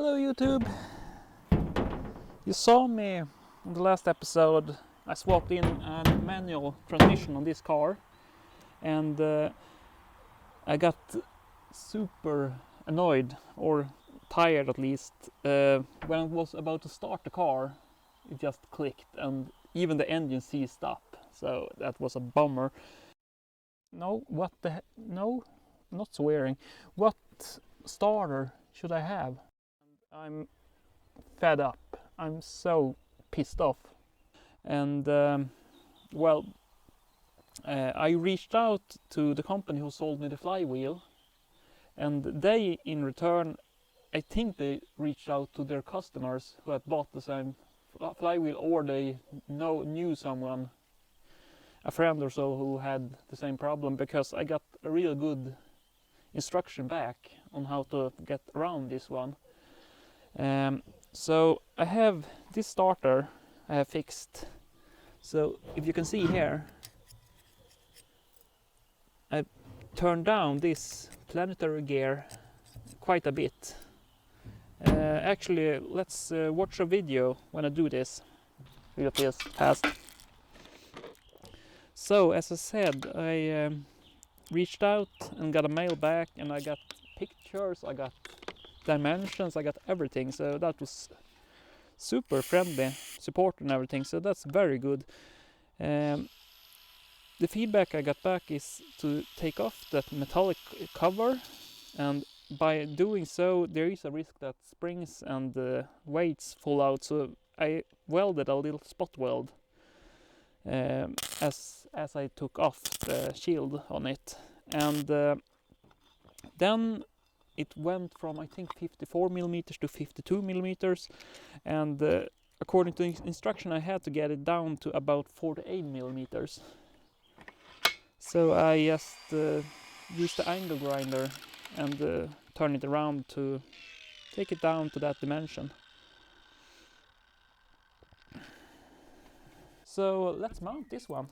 Hello YouTube! You saw me in the last episode. I swapped in a manual transmission on this car and I got super annoyed, or tired at least, when I was about to start the car. It just clicked and even the engine seized up, so that was a bummer. No, what the heck? No, not swearing. What starter should I have? I'm fed up. I'm so pissed off. And I reached out to the company who sold me the flywheel, and they in return, I think they reached out to their customers who had bought the same flywheel, or they knew someone, a friend or so, who had the same problem, because I got a real good instruction back on how to get around this one. So I have this starter I have fixed. So if you can see here, I turned down this planetary gear quite a bit. Actually, let's watch a video when I do this. We got this fast. So as I said, I reached out and got a mail back, and I got pictures, I got dimensions, I got everything. So that was super friendly support and everything, so that's very good. The feedback I got back is to take off that metallic cover, and by doing so there is a risk that springs and weights fall out, so I welded a little spot weld as I took off the shield on it, and then it went from, I think, 54 millimeters to 52 millimeters, and according to instruction I had to get it down to about 48 millimeters. So I just used the angle grinder and turn it around to take it down to that dimension. So let's mount this one.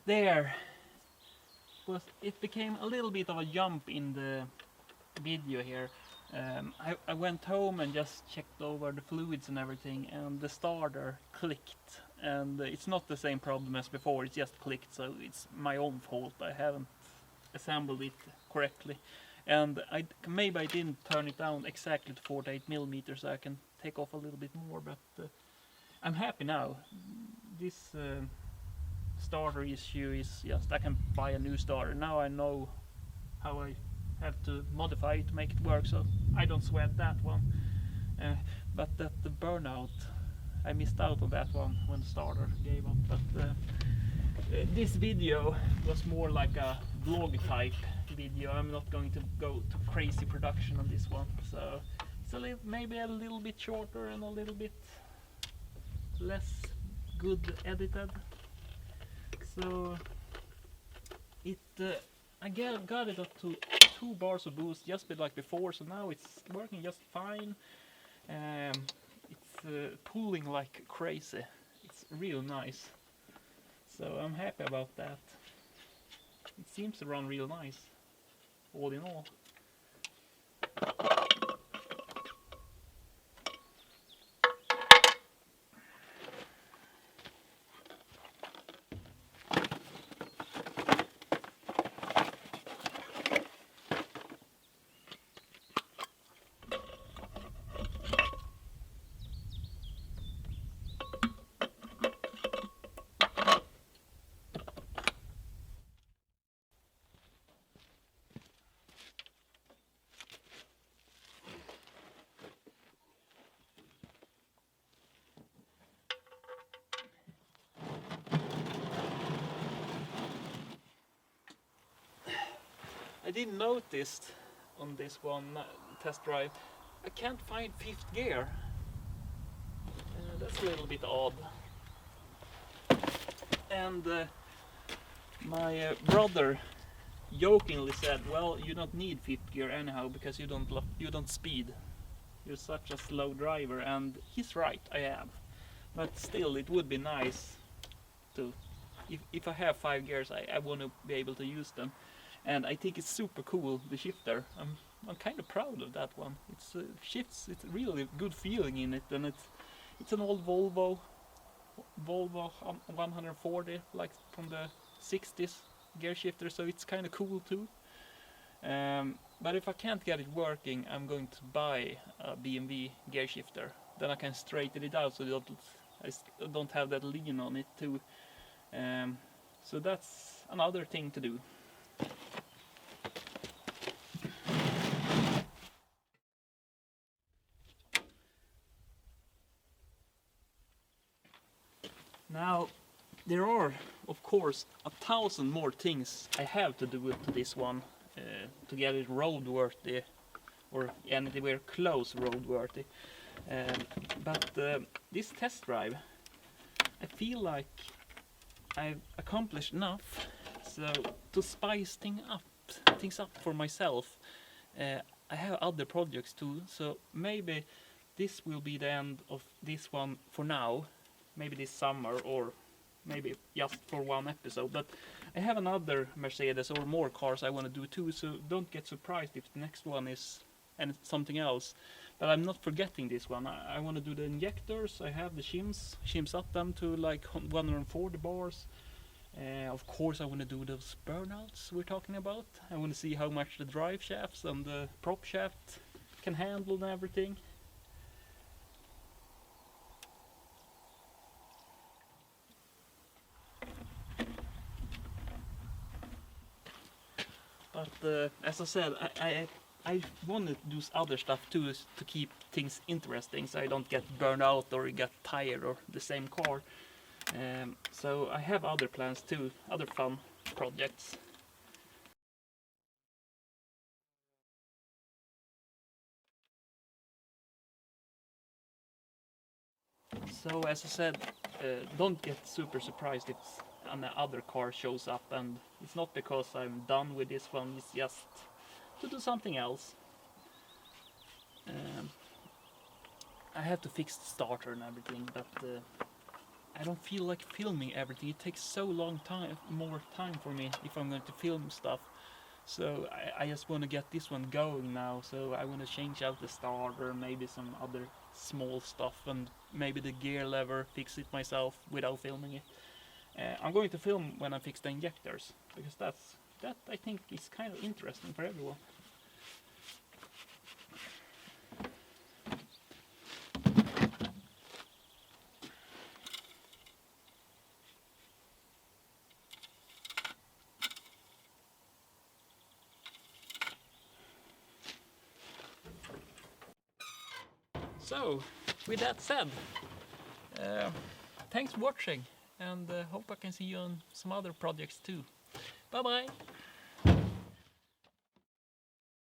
there was, it became a little bit of a jump in the video here. I went home and just checked over the fluids and everything, and the starter clicked, and it's not the same problem as before, it just clicked, so it's my own fault. I haven't assembled it correctly, and maybe I didn't turn it down exactly to 48mm, so I can take off a little bit more, but I'm happy now. This starter issue is just, I can buy a new starter. Now I know how I have to modify it to make it work, so I don't sweat that one. But that the burnout, I missed out on that one when the starter gave up. But this video was more like a vlog type video. I'm not going to go to crazy production on this one, so it's maybe a little bit shorter and a little bit less good edited. So I got it up to 2 bars of boost, just a bit like before, so now it's working just fine. It's pulling like crazy. It's real nice. So I'm happy about that. It seems to run real nice, all in all. I didn't notice on this one test drive, I can't find 5th gear. That's a little bit odd. And my brother jokingly said, well, you don't need 5th gear anyhow because you don't speed. You're such a slow driver, and he's right, I am. But still, it would be nice to, if I have 5 gears, I want to be able to use them. And I think it's super cool, the shifter. I'm kind of proud of that one. It's shifts. It's really good feeling in it, and it's an old Volvo 140, like from the 60s gear shifter. So it's kind of cool too. But if I can't get it working, I'm going to buy a BMW gear shifter. Then I can straighten it out so I don't have that lean on it too. So that's another thing to do. Now, there are, of course, 1,000 more things I have to do to this one to get it roadworthy, or anywhere close roadworthy. But this test drive, I feel like I've accomplished enough. So to spice things up for myself, I have other projects too. So maybe this will be the end of this one for now. Maybe this summer, or maybe just for one episode. But I have another Mercedes or more cars I want to do too, so don't get surprised if the next one is something else. But I'm not forgetting this one. I want to do the injectors. I have the shims up them to like 140 bars. Of course I want to do those burnouts we're talking about. I want to see how much the drive shafts and the prop shaft can handle and everything. But as I said, I want to do other stuff too, to keep things interesting, so I don't get burned out or get tired or the same car. So I have other plans too, other fun projects. So as I said, don't get super surprised if another car shows up, and it's not because I'm done with this one, it's just to do something else. I have to fix the starter and everything, but I don't feel like filming everything. It takes so more time for me if I'm going to film stuff. So I just want to get this one going now. So I want to change out the starter, maybe some other small stuff, and maybe the gear lever, fix it myself without filming it. I'm going to film when I fix the injectors, because that I think is kind of interesting for everyone. So, with that said, thanks for watching, and hope I can see you on some other projects too. Bye bye!